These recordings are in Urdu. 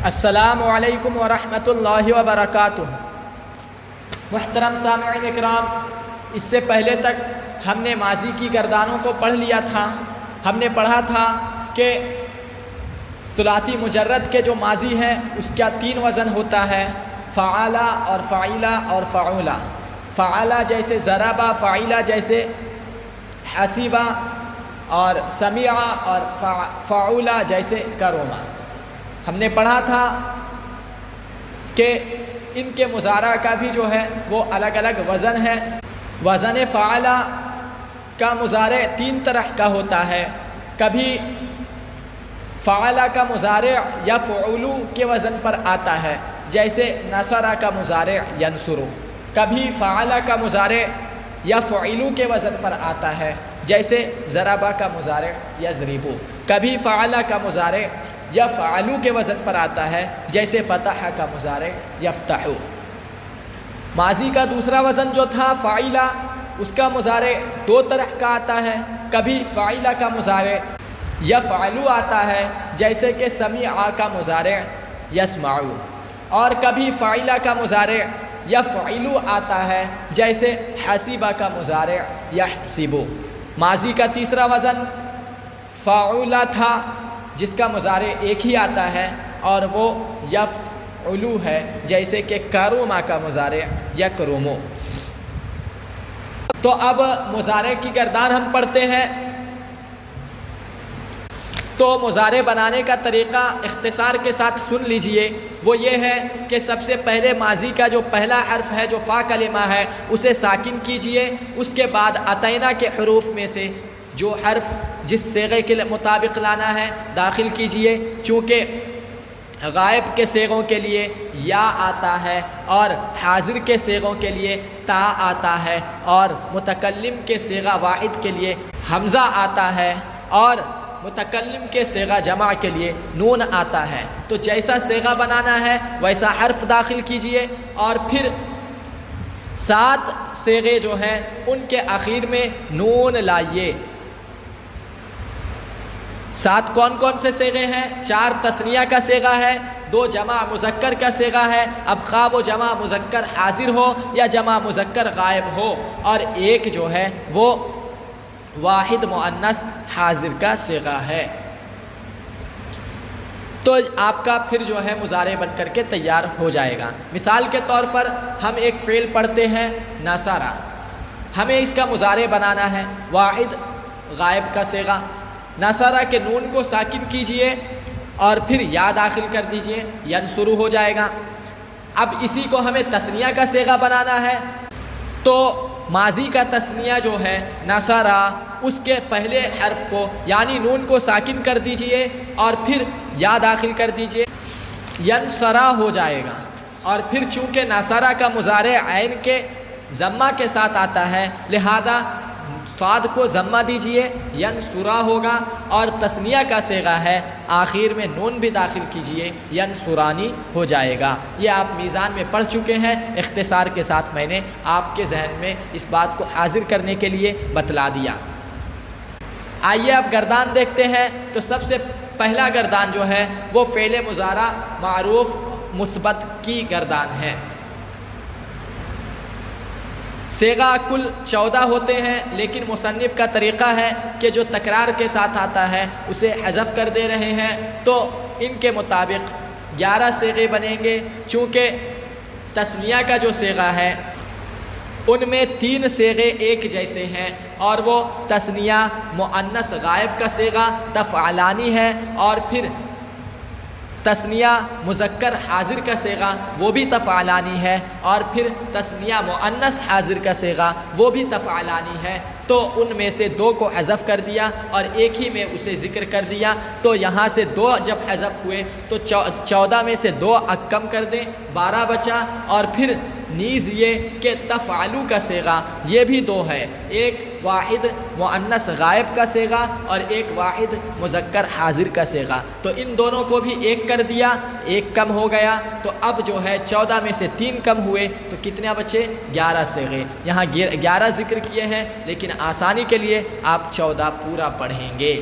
السلام علیکم ورحمۃ اللہ وبرکاتہ۔ محترم سامعین اکرام، اس سے پہلے تک ہم نے ماضی کی گردانوں کو پڑھ لیا تھا۔ ہم نے پڑھا تھا کہ ثلاثی مجرد کے جو ماضی ہے اس کا 3 وزن ہوتا ہے، فعالہ اور فعیلہ اور فعولہ۔ فعالہ جیسے ضربہ، فعیلہ جیسے حسیبہ اور سمعہ، اور فعولہ جیسے کروما۔ ہم نے پڑھا تھا کہ ان کے مضارع کا بھی جو ہے وہ الگ الگ وزن ہے۔ وزن فعالہ کا مضارع 3 طرح کا ہوتا ہے۔ کبھی فعالہ کا مضارع یفعلو کے وزن پر آتا ہے، جیسے نصرہ کا مضارع ینصرو۔ کبھی فعالہ کا مضارع یفعلو کے وزن پر آتا ہے، جیسے ضربہ کا مضارع یضربو۔ کبھی فعلہ کا مضارع یفعلو کے وزن پر آتا ہے، جیسے فتح کا مضارع یفتحو۔ ماضی کا دوسرا وزن جو تھا فاعلہ، اس کا مضارع 2 طرح کا آتا ہے۔ کبھی فاعلہ کا مضارع یفعلو آتا ہے، جیسے کہ سمع کا مضارع یسمعو، اور کبھی فاعلہ کا مضارع یفعلو آتا ہے، جیسے حسیبہ کا مضارع یحسبو۔ ماضی کا تیسرا وزن فعولہ تھا، جس کا مضارع ایک ہی آتا ہے اور وہ یفعلو ہے، جیسے کہ کروما کا مضارع یکرمو۔ تو اب مضارع کی گردان ہم پڑھتے ہیں۔ تو مضارع بنانے کا طریقہ اختصار کے ساتھ سن لیجئے۔ وہ یہ ہے کہ سب سے پہلے ماضی کا جو پہلا حرف ہے جو فا کلمہ ہے اسے ساکن کیجئے۔ اس کے بعد اتینا کے حروف میں سے جو حرف جس صیغے کے مطابق لانا ہے داخل کیجئے۔ چونکہ غائب کے صیغوں کے لیے یا آتا ہے اور حاضر کے صیغوں کے لیے تا آتا ہے، اور متکلم کے صیغہ واحد کے لیے حمزہ آتا ہے، اور متکلم کے صیغہ جمع کے لیے نون آتا ہے۔ تو جیسا صیغہ بنانا ہے ویسا حرف داخل کیجئے، اور پھر 7 صیغے جو ہیں ان کے آخر میں نون لائیے۔ 7 کون کون سے صیغے ہیں؟ 4 تثنیہ کا صیغہ ہے، 2 جمع مذکر کا صیغہ ہے۔ اب خواہ وہ جمع مذکر حاضر ہو یا جمع مذکر غائب ہو، اور ایک جو ہے وہ واحد مؤنث حاضر کا صیغہ ہے۔ تو آپ کا پھر جو ہے مضارع بن کر کے تیار ہو جائے گا۔ مثال کے طور پر ہم ایک فعل پڑھتے ہیں نصرہ، ہمیں اس کا مضارع بنانا ہے، واحد غائب کا صیغہ۔ نصرہ کے نون کو ساکن کیجئے اور پھر یا داخل کر دیجئے، ینصرو ہو جائے گا۔ اب اسی کو ہمیں تثنیہ کا صیغہ بنانا ہے، تو ماضی کا تثنیہ جو ہے نصرہ، اس کے پہلے حرف کو یعنی نون کو ساکن کر دیجئے اور پھر یا داخل کر دیجئے، ینصرہ ہو جائے گا۔ اور پھر چونکہ نصرہ کا مضارع عین کے ضمہ کے ساتھ آتا ہے، لہذا صاد کو ضمہ دیجئے، ینصرہ ہوگا، اور تثنیہ کا صیغہ ہے آخر میں نون بھی داخل کیجئے، ینصرانی ہو جائے گا۔ یہ آپ میزان میں پڑھ چکے ہیں، اختصار کے ساتھ میں نے آپ کے ذہن میں اس بات کو حاضر کرنے کے لیے بتلا دیا۔ آئیے اب گردان دیکھتے ہیں۔ تو سب سے پہلا گردان جو ہے وہ فعل مضارع معروف مثبت کی گردان ہے۔ صیغہ کل 14 ہوتے ہیں، لیکن مصنف کا طریقہ ہے کہ جو تکرار کے ساتھ آتا ہے اسے حذف کر دے رہے ہیں، تو ان کے مطابق 11 صیغے بنیں گے۔ چونکہ تسمیہ کا جو صیغہ ہے ان میں 3 صیغے ایک جیسے ہیں، اور وہ تسنیہ مؤنث غائب کا صیغہ تفعلانی ہے، اور پھر تسنیہ مذکر حاضر کا صیغہ وہ بھی تفعلانی ہے، اور پھر تسنیہ مؤنث حاضر کا صیغہ وہ بھی تفعلانی ہے۔ تو ان میں سے 2 کو حذف کر دیا اور ایک ہی میں اسے ذکر کر دیا۔ تو یہاں سے 2 جب حذف ہوئے تو 14 میں سے 2 کم کر دیں، 12 بچا۔ اور پھر نیز یہ کہ تفعلو کا صیغہ یہ بھی 2 ہے، ایک واحد مؤنث غائب کا صیغہ اور ایک واحد مذکر حاضر کا صیغہ۔ تو ان دونوں کو بھی 1 کر دیا، 1 کم ہو گیا۔ تو اب جو ہے 14 میں سے 3 کم ہوئے تو کتنے بچے؟ 11 صیغے۔ یہاں 11 ذکر کیے ہیں، لیکن آسانی کے لیے آپ 14 پورا پڑھیں گے۔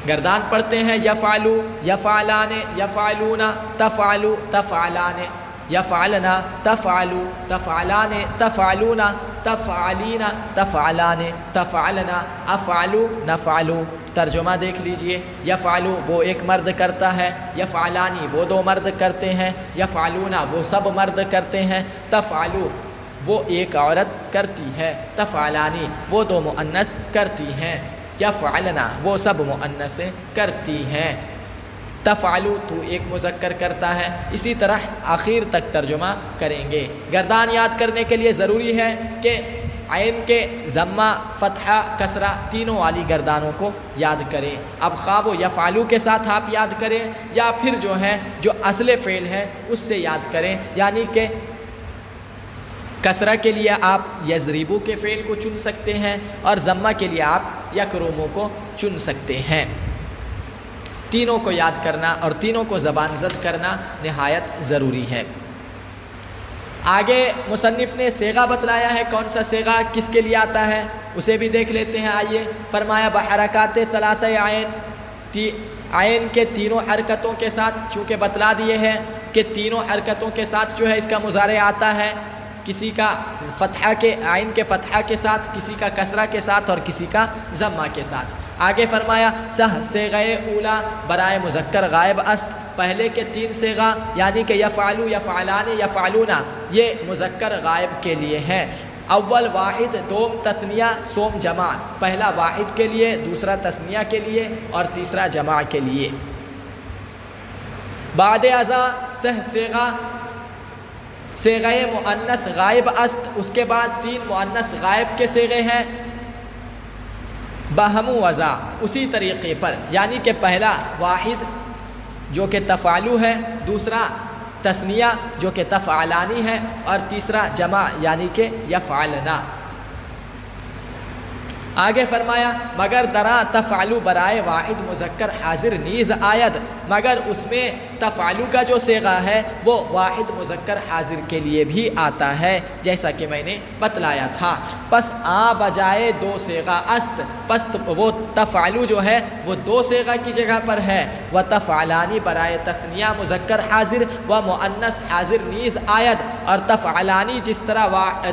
گردان پڑھتے ہیں یفعلو، یفعلان، یفعلون، تفعلو، تفعلان، یفعلنا، تفعلو، تفعلان، تفعلون، تفعلین، تفعلان، تفعلنا، افعلو، نفعلو۔ ترجمہ دیکھ لیجئے، یفعلو وہ ایک مرد کرتا ہے، یفعلانی وہ دو مرد کرتے ہیں، یفعلون وہ سب مرد کرتے ہیں، تفعلو وہ ایک عورت کرتی ہے، تفعلانی وہ دو مؤنث کرتی ہیں، یفعلنا وہ سب مؤنثیں کرتی ہیں، تفعلو تو ایک مذکر کرتا ہے۔ اسی طرح آخر تک ترجمہ کریں گے۔ گردان یاد کرنے کے لیے ضروری ہے کہ عین کے ضمہ، فتحہ، کسرہ تینوں والی گردانوں کو یاد کریں۔ اب خواہ وہ یفعلو کے ساتھ آپ یاد کریں یا پھر جو اصل فعل ہے اس سے یاد کریں، یعنی کہ کسرہ کے لیے آپ یضربو کے فعل کو چن سکتے ہیں اور ضمہ کے لیے آپ یکرمو کو چن سکتے ہیں۔ تینوں کو یاد کرنا اور تینوں کو زبان زد کرنا نہایت ضروری ہے۔ آگے مصنف نے صیغہ بتلایا ہے، کون سا صیغہ کس کے لیے آتا ہے اسے بھی دیکھ لیتے ہیں۔ آئیے، فرمایا بحرکات ثلاثہ عین، عین کے تینوں حرکتوں کے ساتھ، چونکہ بتلا دیے ہیں کہ تینوں حرکتوں کے ساتھ اس کا مضارع آتا ہے، کسی کا فتحہ کے عین کے فتحہ کے ساتھ، کسی کا کسرہ کے ساتھ اور کسی کا ضمہ کے ساتھ۔ آگے فرمایا صیغہ اولا برائے مذکر غائب است، پہلے کے تین صیغہ یعنی کہ یفعلو، یفعلان، یفعلون یہ مذکر غائب کے لیے ہیں۔ اول واحد، دوم تثنیہ، سوم جمع، پہلا واحد کے لیے، دوسرا تثنیہ کے لیے اور تیسرا جمع کے لیے۔ بعد ازا صیغہ، صیغہ مؤنث غائب است، اس کے بعد تین مؤنث غائب کے صیغے ہیں بہم وضع، اسی طریقے پر، یعنی کہ پہلا واحد جو کہ تفعلو ہے، دوسرا تثنیہ جو کہ تفعلانی ہے اور تیسرا جمع یعنی کہ یفعلنا۔ آگے فرمایا مگر درا تفعلو برائے واحد مذکر حاضر نیز آید، مگر اس میں تفعلو کا جو صیغہ ہے وہ واحد مذکر حاضر کے لیے بھی آتا ہے، جیسا کہ میں نے بتلایا تھا۔ پس آ بجائے دو صیغہ است، پس وہ تفعلو جو ہے وہ دو صیغہ کی جگہ پر ہے، و تفعلانی برائے تثنیہ مذکر حاضر و مؤنث حاضر نیز آید، اور تفعلانی جس طرح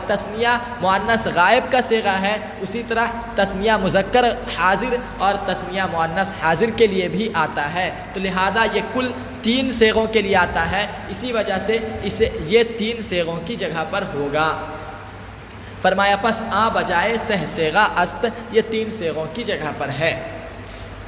تثنیہ مؤنث غائب کا صیغہ ہے اسی طرح تثنیہ مذکر حاضر اور تثنیہ مؤنث حاضر کے لیے بھی آتا ہے، تو لہذا یہ کل تین صیغوں کے لیے آتا ہے، اسی وجہ سے اسے یہ تین صیغوں کی جگہ پر ہوگا۔ فرمایا پس آ بجائے صیغہ است، یہ تین صیغوں کی جگہ پر ہے۔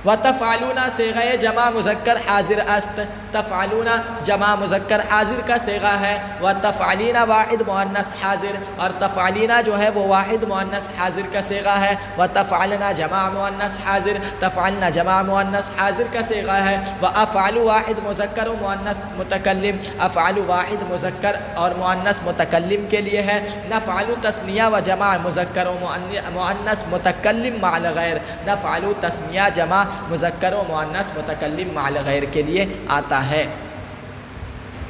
وتفعلون صیغہ جمع مذکر حاضر است، تفعلون جمع مذکر حاضر کا صیغہ ہے، وتفعلین واحد مؤنث حاضر، اور تفعلینا جو ہے وہ واحد مؤنث حاضر کا صیغہ ہے، وتفعلنا جمع مؤنث حاضر، تفعلنا جمع مؤنث حاضر کا صیغہ ہے، وافعل واحد مذکر و مؤنث متکلم، افعل واحد مذکر اور مؤنث متکلم کے لیے ہے، نفعل تثنیہ و جمع مذکر و مؤنث متکلم مع الغیر، نفعل تثنیہ جمع مذکر و مؤنث متکلم مع الغیر کے لیے آتا ہے۔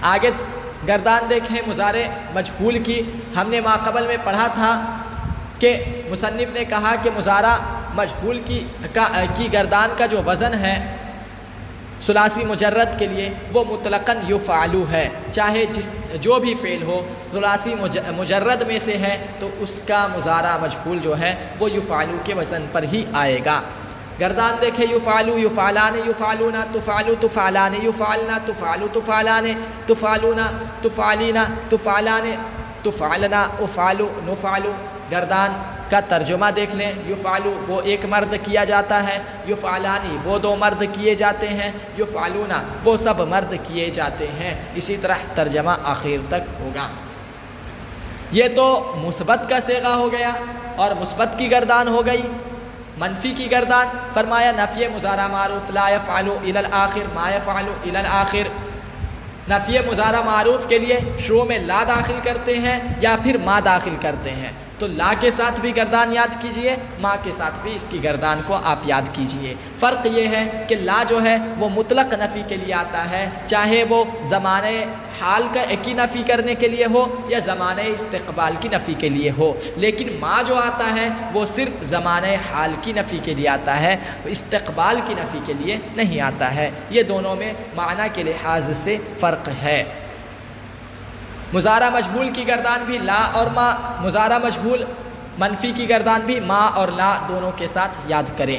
آگے گردان دیکھیں مضارع مجہول کی، ہم نے ماقبل میں پڑھا تھا کہ مصنف نے کہا کہ مضارع مجہول کی گردان کا جو وزن ہے ثلاثی مجرد کے لیے وہ مطلقاً یفعلو ہے، چاہے جو بھی فعل ہو ثلاثی مجرد میں سے ہے تو اس کا مضارع مجہول جو ہے وہ یفعلو کے وزن پر ہی آئے گا۔ گردان دیکھیں یفعلو، یفعلان، یفعلون، تفعلو، تفعلان، یفعلنا، تفعلو، تفعلان، تفعلون، تفعلینا، تفعلان، تفعلنا، افعلو، نفعلو۔ گردان کا ترجمہ دیکھ لیں، یفعلو وہ ایک مرد کیا جاتا ہے، یفعلانی وہ دو مرد کیے جاتے ہیں، یفعلون وہ سب مرد کیے جاتے ہیں، اسی طرح ترجمہ آخر تک ہوگا۔ یہ تو مثبت کا صیغہ ہو گیا اور مثبت کی گردان ہو گئی۔ منفی کی گردان فرمایا نفی مضارع معروف لا یفعل الی الآخر ما یفعل الی الآخر، نفی مضارع معروف کے لیے شروع میں لا داخل کرتے ہیں یا پھر ما داخل کرتے ہیں، تو لا کے ساتھ بھی گردان یاد کیجئے، ما کے ساتھ بھی اس کی گردان کو آپ یاد کیجئے۔ فرق یہ ہے کہ لا جو ہے وہ مطلق نفی کے لیے آتا ہے، چاہے وہ زمانہ حال کا ایک ہی نفی کرنے کے لیے ہو یا زمانہ استقبال کی نفی کے لیے ہو، لیکن ما جو آتا ہے وہ صرف زمانہ حال کی نفی کے لیے آتا ہے، استقبال کی نفی کے لیے نہیں آتا ہے۔ یہ دونوں میں معنی کے لحاظ سے فرق ہے۔ مضارع مجہول کی گردان بھی لا اور ما، مضارع مجہول منفی کی گردان بھی ما اور لا دونوں کے ساتھ یاد کریں۔